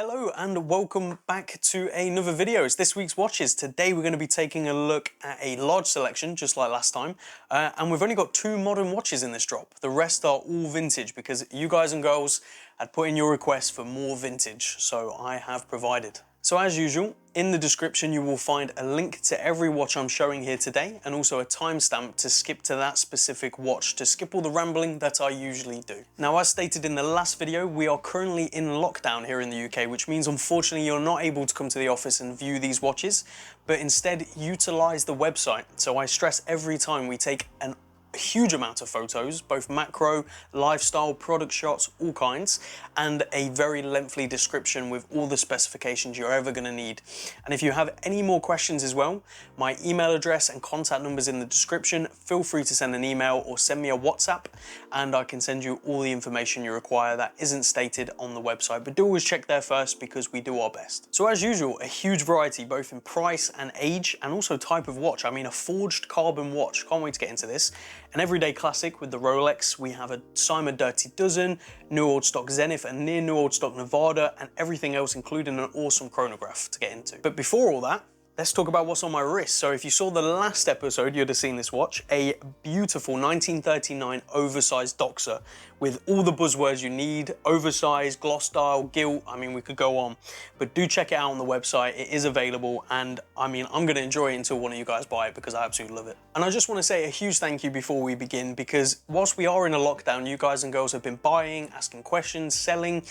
Hello and welcome back to another video. It's this week's watches. Today we're going to be taking a look at a large selection, just like last time. And we've only got two modern watches in this drop. The rest are all vintage because you guys and girls had put in your request for more vintage, so I have provided. So as usual, in the description you will find a link to every watch I'm showing here today and also a timestamp to skip to that specific watch, to skip all the rambling that I usually do. Now, as stated in the last video, we are currently in lockdown here in the UK, which means unfortunately you're not able to come to the office and view these watches, but instead utilize the website. So I stress every time we take a huge amount of photos, both macro, lifestyle, product shots, all kinds, and a very lengthy description with all the specifications you're ever going to need. And if you have any more questions as well, my email address and contact numbers in the description. Feel free to send an email or send me a WhatsApp and I can send you all the information you require that isn't stated on the website, but do always check there first because we do our best. So as usual, a huge variety both in price and age and also type of watch. I mean, a forged carbon watch. Can't wait to get into this. An everyday classic with the Rolex. We have a Syma Dirty Dozen, new old stock Zenith, and near new old stock Nevada, and everything else, including an awesome chronograph to get into. But before all that, let's talk about what's on my wrist. So if you saw the last episode, you'd have seen this watch, a beautiful 1939 oversized Doxa with all the buzzwords you need, oversized, gloss style, gilt, I mean, we could go on, but do check it out on the website. It is available, and I mean, I'm gonna enjoy it until one of you guys buy it because I absolutely love it. And I just wanna say a huge thank you before we begin, because whilst we are in a lockdown, you guys and girls have been buying, asking questions, selling,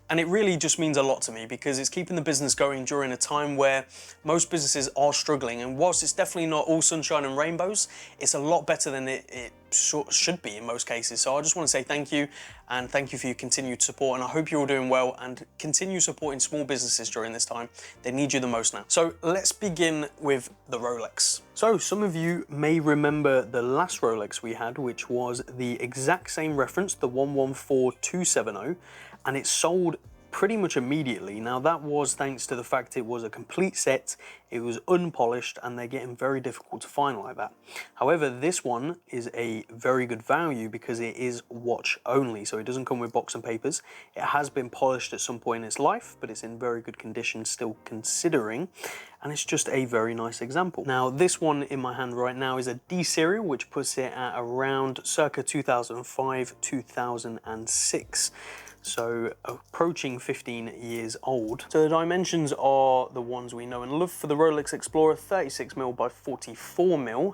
and it really just means a lot to me because it's keeping the business going during a time where most businesses are struggling. And whilst it's definitely not all sunshine and rainbows, it's a lot better than it should be in most cases. So I just want to say thank you, and thank you for your continued support. And I hope you're all doing well and continue supporting small businesses during this time. They need you the most now. So let's begin with the Rolex. So some of you may remember the last Rolex we had, which was the exact same reference, the 114270, and it sold pretty much immediately. Now that was thanks to the fact it was a complete set, it was unpolished, and they're getting very difficult to find like that. However, this one is a very good value because it is watch only, so it doesn't come with box and papers. It has been polished at some point in its life, but it's in very good condition still considering, and it's just a very nice example. Now this one in my hand right now is a D serial, which puts it at around circa 2005, 2006. So approaching 15 years old. So the dimensions are the ones we know and love for the Rolex Explorer, 36mm by 44mm,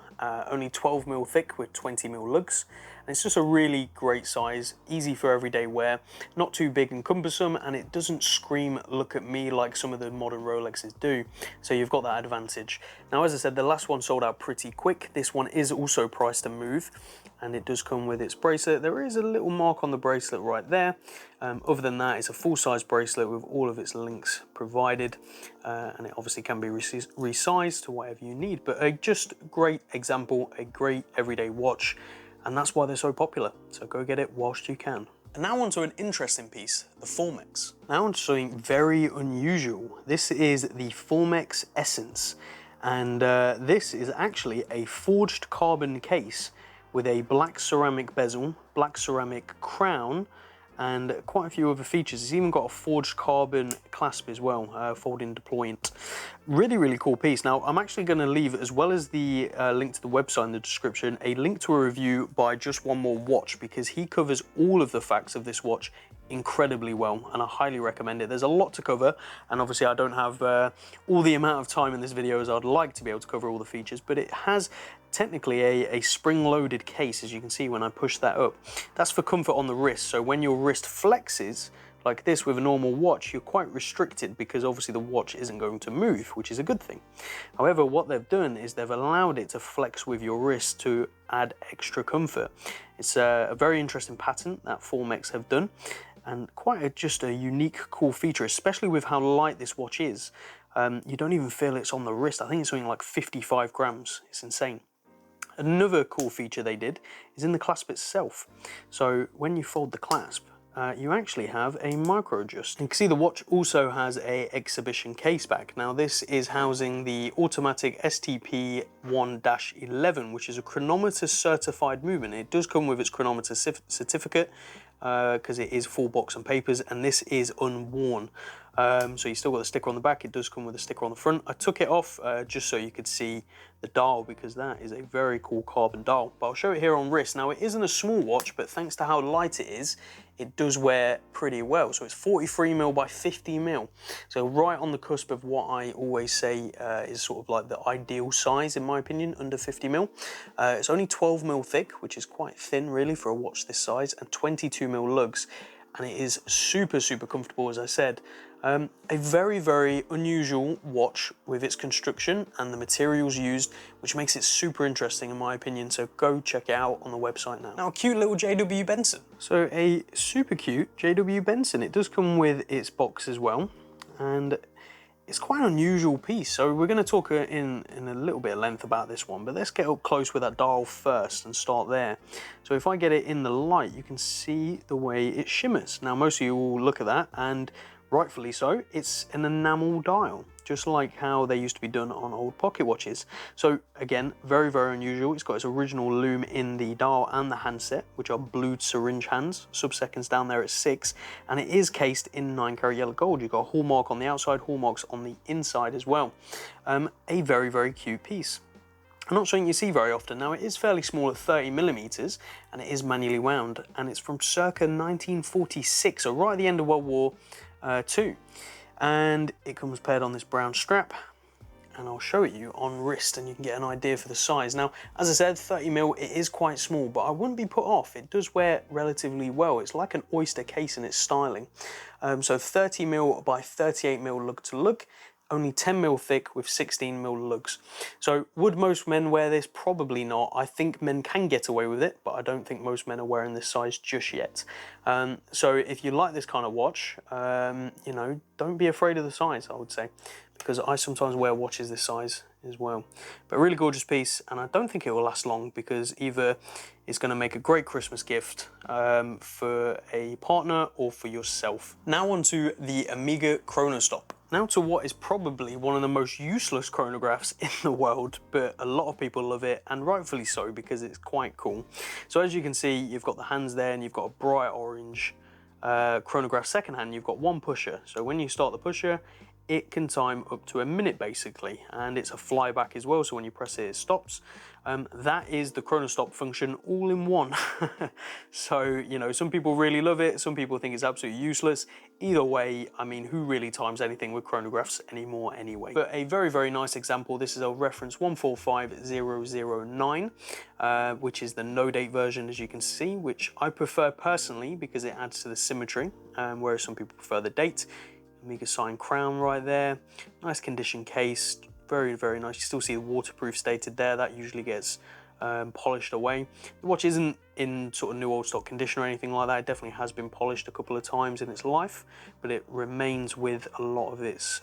only 12mm thick with 20mm lugs. And it's just a really great size, easy for everyday wear, not too big and cumbersome, and it doesn't scream look at me like some of the modern Rolexes do. So you've got that advantage. Now, as I said, the last one sold out pretty quick. This one is also priced to move, and it does come with its bracelet. There is a little mark on the bracelet right there. Other than that, it's a full-size bracelet with all of its links provided, and it obviously can be resized to whatever you need, but a just great example, a great everyday watch, and that's why they're so popular. So go get it whilst you can. And now onto an interesting piece, the Formex. Now onto something very unusual. This is the Formex Essence, and this is actually a forged carbon case with a black ceramic bezel, black ceramic crown, and quite a few other features. It's even got a forged carbon clasp as well, folding deployant. Really, really cool piece. Now, I'm actually going to leave, as well as the link to the website in the description, a link to a review by Just One More Watch, because he covers all of the facts of this watch incredibly well, and I highly recommend it. There's a lot to cover, and obviously I don't have all the amount of time in this video as I'd like to be able to cover all the features, but it has technically a spring-loaded case, as you can see when I push that up. That's for comfort on the wrist, so when your wrist flexes like this with a normal watch, you're quite restricted because obviously the watch isn't going to move, which is a good thing. However, what they've done is they've allowed it to flex with your wrist to add extra comfort. It's a very interesting pattern that Formex have done, and quite just a unique, cool feature, especially with how light this watch is. You don't even feel it's on the wrist. I think it's something like 55 grams. It's insane. Another cool feature they did is in the clasp itself. So when you fold the clasp, you actually have a micro adjust. You can see the watch also has a exhibition case back. Now this is housing the automatic STP 1-11, which is a chronometer certified movement. It does come with its chronometer certificate, because it is full box and papers, and this is unworn. So you still got the sticker on the back. It does come with a sticker on the front. I took it off just so you could see the dial, because that is a very cool carbon dial. But I'll show it here on wrist. Now, it isn't a small watch, but thanks to how light it is, it does wear pretty well. So it's 43mm by 50mm. So right on the cusp of what I always say is sort of like the ideal size, in my opinion, under 50mm. It's only 12mm thick, which is quite thin really for a watch this size, and 22mm lugs. And it is super, super comfortable, as I said. A very, very unusual watch with its construction and the materials used, which makes it super interesting in my opinion, so go check it out on the website now. Now, a cute little JW Benson. So a super cute JW Benson. It does come with its box as well, and it's quite an unusual piece. So we're going to talk in a little bit of length about this one, but let's get up close with that dial first and start there. So if I get it in the light, you can see the way it shimmers. Now, most of you will look at that, and rightfully so, it's an enamel dial, just like how they used to be done on old pocket watches. So again, very, very unusual. It's got its original lume in the dial and the handset, which are blued syringe hands, sub-seconds down there at 6, and it is cased in 9-karat yellow gold. You've got a hallmark on the outside, hallmarks on the inside as well. A very, very cute piece. Not something you see very often. Now, it is fairly small at 30mm, and it is manually wound, and it's from circa 1946, so right at the end of World War II. And it comes paired on this brown strap, and I'll show it you on wrist and you can get an idea for the size. Now, as I said, 30mm, it is quite small, but I wouldn't be put off. It does wear relatively well. It's like an oyster case in its styling. So 30mm by 38mm lug to lug, only 10mm thick with 16mm lugs. So would most men wear this? Probably not. I think men can get away with it, but I don't think most men are wearing this size just yet. So if you like this kind of watch, you know, don't be afraid of the size, I would say, because I sometimes wear watches this size as well. But a really gorgeous piece, and I don't think it will last long, because either it's going to make a great Christmas gift for a partner or for yourself. Now on to the Omega Chronostop. Now to what is probably one of the most useless chronographs in the world, but a lot of people love it, and rightfully so, because it's quite cool. So as you can see, you've got the hands there, and you've got a bright orange chronograph second hand. You've got one pusher, so when you start the pusher, it can time up to a minute basically, and it's a flyback as well, so when you press it, it stops. That is the Chronostop function all in one. So, you know, some people really love it, some people think it's absolutely useless. Either way, I mean, who really times anything with chronographs anymore anyway? But a very, very nice example, this is a reference 145009, which is the no date version, as you can see, which I prefer personally because it adds to the symmetry, whereas some people prefer the date. Omega sign crown right there, nice condition case, very, very nice. You still see the waterproof stated there, that usually gets polished away. The watch isn't in sort of new old stock condition or anything like that. It definitely has been polished a couple of times in its life, but it remains with a lot of its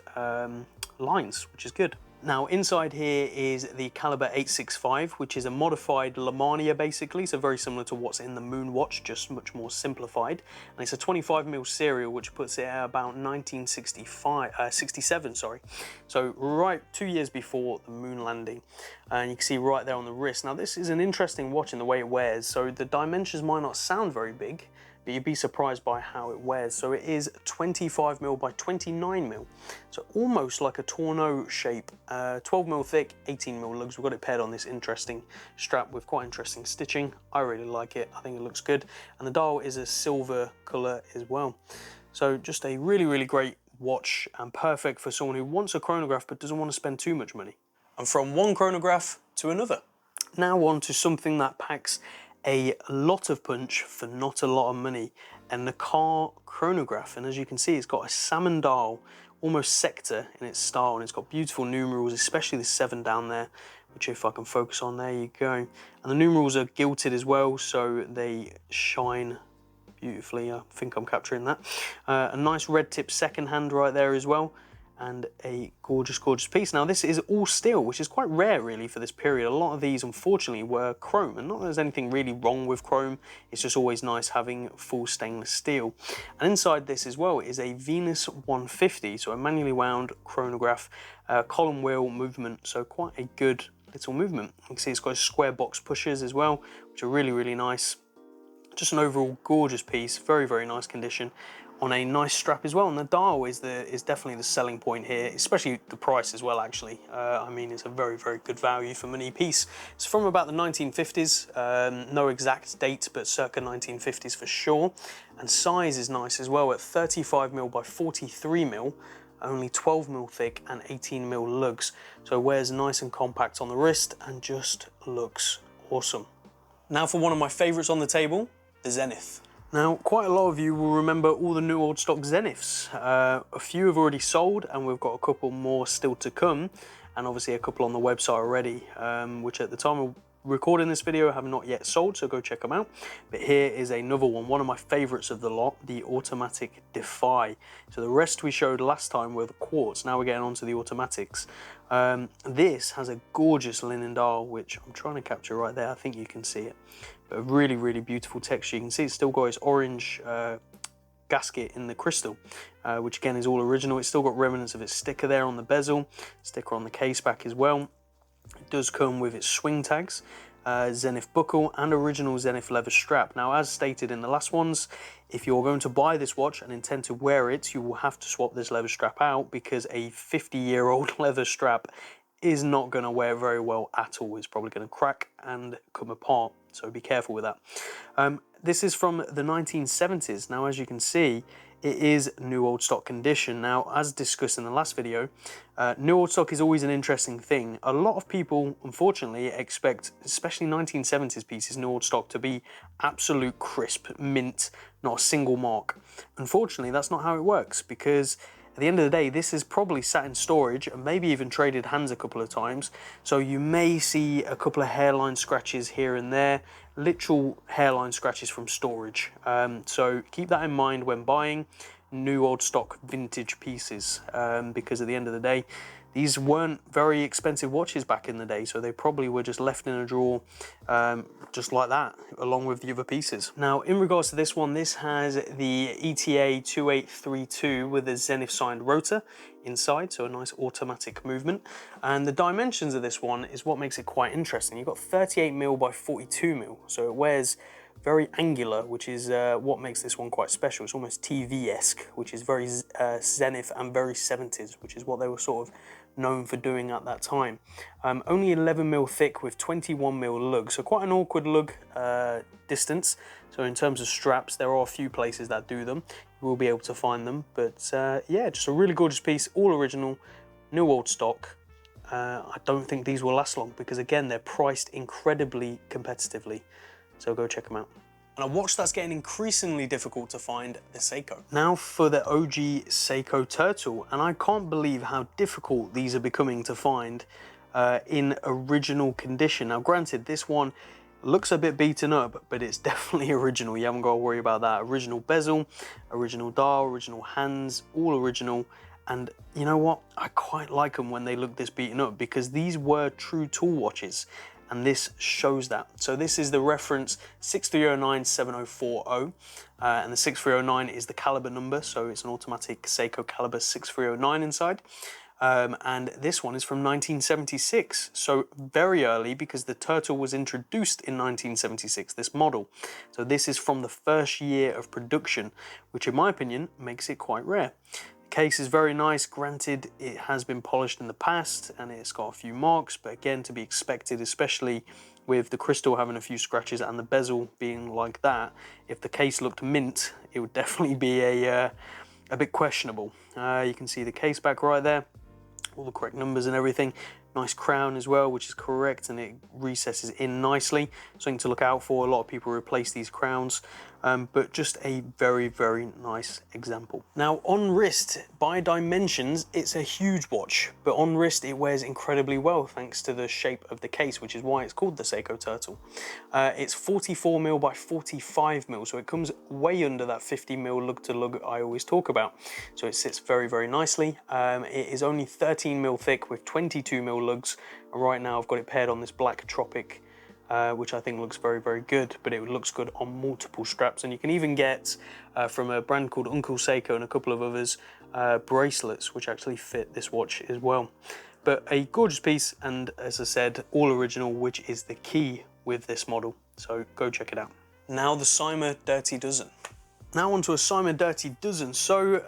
lines, which is good. Now inside here is the Caliber 865, which is a modified Lemania basically, so very similar to what's in the Moon watch, just much more simplified. And it's a 25mm serial, which puts it at about 1967, sorry. So right 2 years before the Moon landing. And you can see right there on the wrist. Now this is an interesting watch in the way it wears, so the dimensions might not sound very big, but you'd be surprised by how it wears. So it is 25mm by 29mm, so almost like a Tourneau shape, 12mm thick, 18mm lugs. We've got it paired on this interesting strap with quite interesting stitching. I really like it, I think it looks good. And the dial is a silver colour as well. So just a really, really great watch, and perfect for someone who wants a chronograph but doesn't want to spend too much money. And from one chronograph to another. Now on to something that packs a lot of punch for not a lot of money, and the Car chronograph. And as you can see, it's got a salmon dial, almost sector in its style, and it's got beautiful numerals, especially the 7 down there, which if I can focus on, there you go. And the numerals are gilded as well, so they shine beautifully. I think I'm capturing that. A nice red tip second hand right there as well, and a gorgeous, gorgeous piece. Now this is all steel, which is quite rare really for this period. A lot of these unfortunately were chrome, and not that there's anything really wrong with chrome, it's just always nice having full stainless steel. And inside this as well is a Venus 150, so a manually wound chronograph, column wheel movement, so quite a good little movement. You can see it's got square box pushers as well, which are really, really nice. Just an overall gorgeous piece, very, very nice condition, on a nice strap as well. And the dial is definitely the selling point here, especially the price as well, actually. I mean, it's a very, very good value for money piece. It's from about the 1950s, no exact date, but circa 1950s for sure. And size is nice as well at 35mm by 43mm, only 12mm thick and 18mm lugs. So it wears nice and compact on the wrist and just looks awesome. Now for one of my favorites on the table, the Zenith. Now, quite a lot of you will remember all the new old stock Zeniths. A few have already sold, and we've got a couple more still to come, and obviously a couple on the website already, which at the time of recording this video have not yet sold, so go check them out. But here is another one of my favorites of the lot, the Automatic Defy. So the rest we showed last time were the quartz. Now we're getting on to the automatics. This has a gorgeous linen dial, which I'm trying to capture right there. I think you can see it. But a really, really beautiful texture. You can see it's still got its orange gasket in the crystal, which again is all original. It's still got remnants of its sticker there on the bezel, sticker on the case back as well. It does come with its swing tags, Zenith buckle and original Zenith leather strap. Now, as stated in the last ones, if you're going to buy this watch and intend to wear it, you will have to swap this leather strap out, because a 50-year-old leather strap is not going to wear very well at all. It's probably going to crack and come apart, so be careful with that. This is from the 1970s. Now, as you can see, it is new old stock condition. Now, as discussed in the last video, new old stock is always an interesting thing. A lot of people, unfortunately, expect, especially 1970s pieces, new old stock, to be absolute crisp, mint, not a single mark. Unfortunately, that's not how it works, because at the end of the day, this is probably sat in storage and maybe even traded hands a couple of times. So you may see a couple of hairline scratches here and there, literal hairline scratches from storage. So keep that in mind when buying new old stock vintage pieces, because at the end of the day, these weren't very expensive watches back in the day, so they probably were just left in a drawer just like that, along with the other pieces. Now, in regards to this one, this has the ETA 2832 with a Zenith signed rotor inside, so a nice automatic movement. And the dimensions of this one is what makes it quite interesting. You've got 38mm by 42mm, so it wears very angular, which is what makes this one quite special. It's almost TV-esque, which is very Zenith and very 70s, which is what they were sort of known for doing at that time. Only 11mm thick with 21mm lug, so quite an awkward lug distance. So in terms of straps, there are a few places that do them. You will be able to find them, but yeah, just a really gorgeous piece, all original, new old stock. I don't think these will last long, because again, they're priced incredibly competitively. So go check them out. And a watch that's getting increasingly difficult to find, the Seiko. Now for the OG Seiko Turtle, and I can't believe how difficult these are becoming to find in original condition. Now granted, this one looks a bit beaten up, but it's definitely original. You haven't got to worry about that. Original bezel, original dial, original hands, all original. And you know what? I quite like them when they look this beaten up, because these were true tool watches, and this shows that. So this is the reference 6309-7040, and the 6309 is the caliber number, so it's an automatic Seiko caliber 6309 inside. And this one is from 1976, so very early, because the Turtle was introduced in 1976, this model. So this is from the first year of production, which in my opinion makes it quite rare. The case is very nice. Granted, it has been polished in the past and it's got a few marks, but again, to be expected, especially with the crystal having a few scratches and the bezel being like that. If the case looked mint, it would definitely be a bit questionable. You can see the case back right there, all the correct numbers and everything. Nice crown as well, which is correct, and it recesses in nicely. Something to look out for. A lot of people replace these crowns, but just a very, very nice example. Now on wrist, by dimensions, it's a huge watch, but on wrist it wears incredibly well thanks to the shape of the case, which is why it's called the Seiko Turtle. It's 44mm by 45mm, so it comes way under that 50mm lug to lug I always talk about. So it sits very, very nicely. It is only 13mm thick with 22mm lugs. And right now I've got it paired on this black Tropic, which I think looks very, very good, but it looks good on multiple straps. And you can even get, from a brand called Uncle Seiko and a couple of others, bracelets, which actually fit this watch as well. But a gorgeous piece, and as I said, all original, which is the key with this model. So go check it out. Now the Syma Dirty Dozen. Now onto a Syma Dirty Dozen. So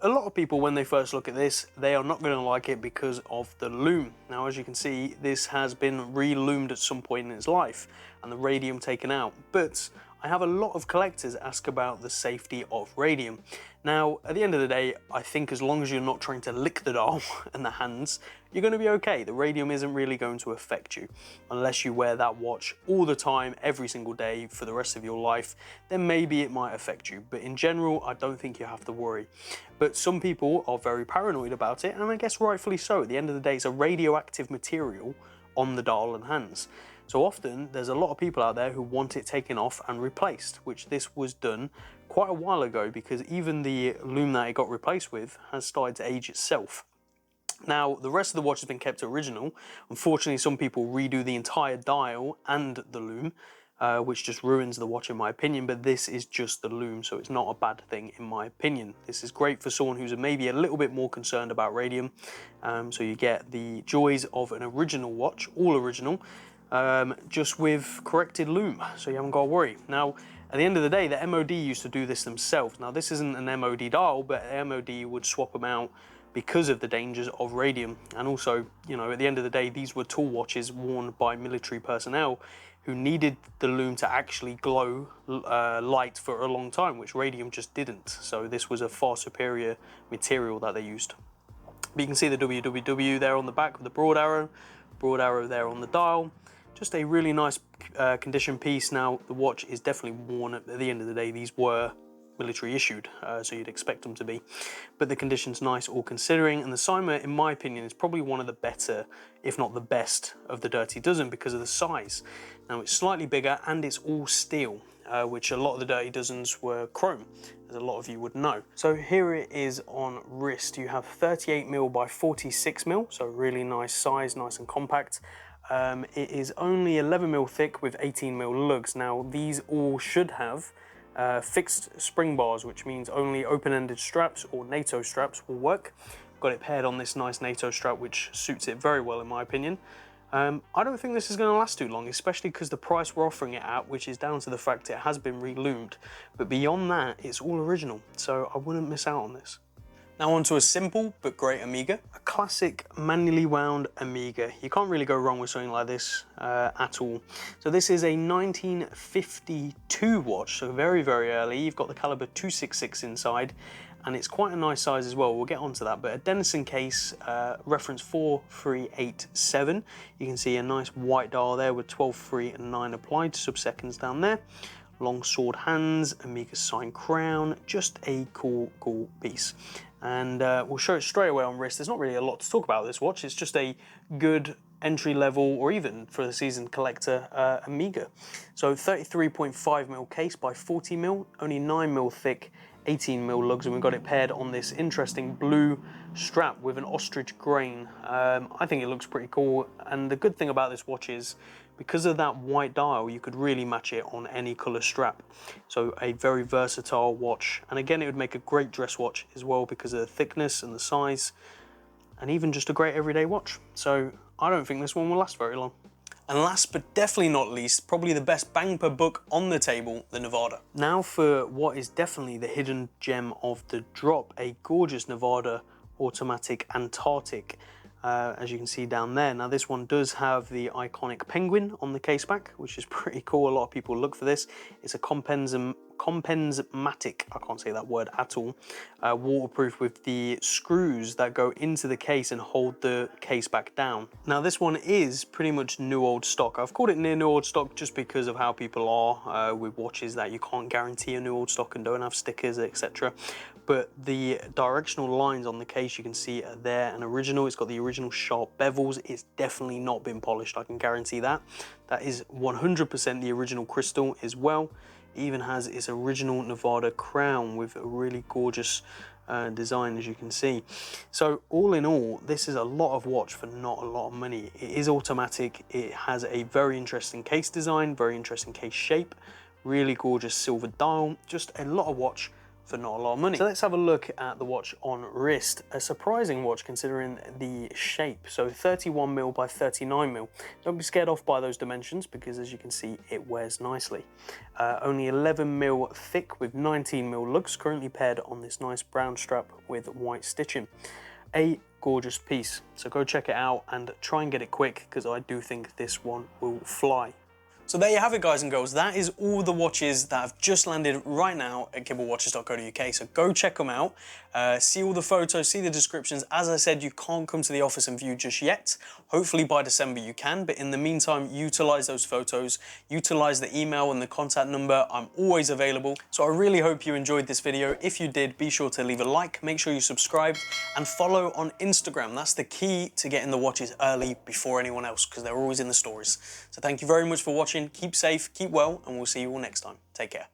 a lot of people, when they first look at this, they are not going to like it because of the loom. Now, as you can see, this has been re-loomed at some point in its life and the radium taken out. But I have a lot of collectors ask about the safety of radium. Now, at the end of the day, I think as long as you're not trying to lick the dial and the hands, you're going to be okay. The radium isn't really going to affect you unless you wear that watch all the time, every single day for the rest of your life. Then maybe it might affect you. But in general, I don't think you have to worry. But some people are very paranoid about it, and I guess rightfully so. At the end of the day, it's a radioactive material on the dial and hands. So often there's a lot of people out there who want it taken off and replaced, which this was done quite a while ago because even the loom that it got replaced with has started to age itself. Now, the rest of the watch has been kept original. Unfortunately, some people redo the entire dial and the loom, which just ruins the watch in my opinion, but this is just the loom, so it's not a bad thing in my opinion. This is great for someone who's maybe a little bit more concerned about radium, so you get the joys of an original watch, all original, just with corrected loom, so you haven't got to worry. Now, at the end of the day, the MOD used to do this themselves. Now, this isn't an MOD dial, but MOD would swap them out because of the dangers of radium. And also, you know, at the end of the day, these were tool watches worn by military personnel who needed the loom to actually glow light for a long time, which radium just didn't. So this was a far superior material that they used. But you can see the WWW there on the back with the broad arrow there on the dial. Just a really nice condition piece. Now, the watch is definitely worn. At the end of the day, these were military issued, so you'd expect them to be. But the condition's nice all considering, and the Syma, in my opinion, is probably one of the better, if not the best, of the Dirty Dozen because of the size. Now, it's slightly bigger and it's all steel, which a lot of the Dirty Dozens were chrome, as a lot of you would know. So here it is on wrist. You have 38mm by 46mm, so really nice size, nice and compact. It is only 11mm thick with 18mm lugs. Now, these all should have fixed spring bars, which means only open-ended straps or NATO straps will work. Got it paired on this nice NATO strap, which suits it very well in my opinion. I don't think this is going to last too long, especially because the price we're offering it at, which is down to the fact it has been re-loomed. But beyond that, it's all original, so I wouldn't miss out on this. Now onto a simple but great Omega. A classic manually wound Omega. You can't really go wrong with something like this at all. So this is a 1952 watch, so very, very early. You've got the caliber 266 inside, and it's quite a nice size as well. We'll get onto that, but a Denison case, reference 4387. You can see a nice white dial there with 12, 3 and 9 applied sub-seconds down there. Long sword hands, Omega sign crown, just a cool piece. And we'll show it straight away on wrist. There's not really a lot to talk about this watch. It's just a good entry level, or even for a seasoned collector, Omega. So 33.5mm case by 40mm, only 9mm thick, 18mm lugs, and we've got it paired on this interesting blue strap with an ostrich grain. I think it looks pretty cool, and the good thing about this watch is because of that white dial, you could really match it on any colour strap. So a very versatile watch, and again it would make a great dress watch as well because of the thickness and the size, and even just a great everyday watch. So I don't think this one will last very long. And last but definitely not least, probably the best bang per buck on the table, the Nevada. Now for what is definitely the hidden gem of the drop, a gorgeous Nevada automatic Antarctic. As you can see down there. Now this one does have the iconic penguin on the case back, which is pretty cool. A lot of people look for this. It's a compensmatic, I can't say that word at all, waterproof with the screws that go into the case and hold the case back down. Now this one is pretty much new old stock. I've called it near new old stock just because of how people are with watches that you can't guarantee a new old stock and don't have stickers, etc. But the directional lines on the case you can see are there and original. It's got the original sharp bevels. It's definitely not been polished, I can guarantee that. That is 100% the original crystal as well. It even has its original Nevada crown with a really gorgeous design, as you can see. So all in all, this is a lot of watch for not a lot of money. It is automatic. It has a very interesting case design, very interesting case shape, really gorgeous silver dial, just a lot of watch for not a lot of money. So let's have a look at the watch on wrist. A surprising watch considering the shape. So 31mm by 39mm. Don't be scared off by those dimensions because as you can see, it wears nicely. Only 11mm thick with 19mm lugs, currently paired on this nice brown strap with white stitching. A gorgeous piece. So go check it out and try and get it quick because I do think this one will fly. So there you have it, guys and girls. That is all the watches that have just landed right now at kibblewatches.co.uk. So go check them out, see all the photos, see the descriptions. As I said, you can't come to the office and view just yet. Hopefully by December you can, but in the meantime, utilize those photos, utilize the email and the contact number. I'm always available. So I really hope you enjoyed this video. If you did, be sure to leave a like, make sure you subscribed and follow on Instagram. That's the key to getting the watches early before anyone else because they're always in the stories. So thank you very much for watching. Keep safe, keep well, and we'll see you all next time. Take care.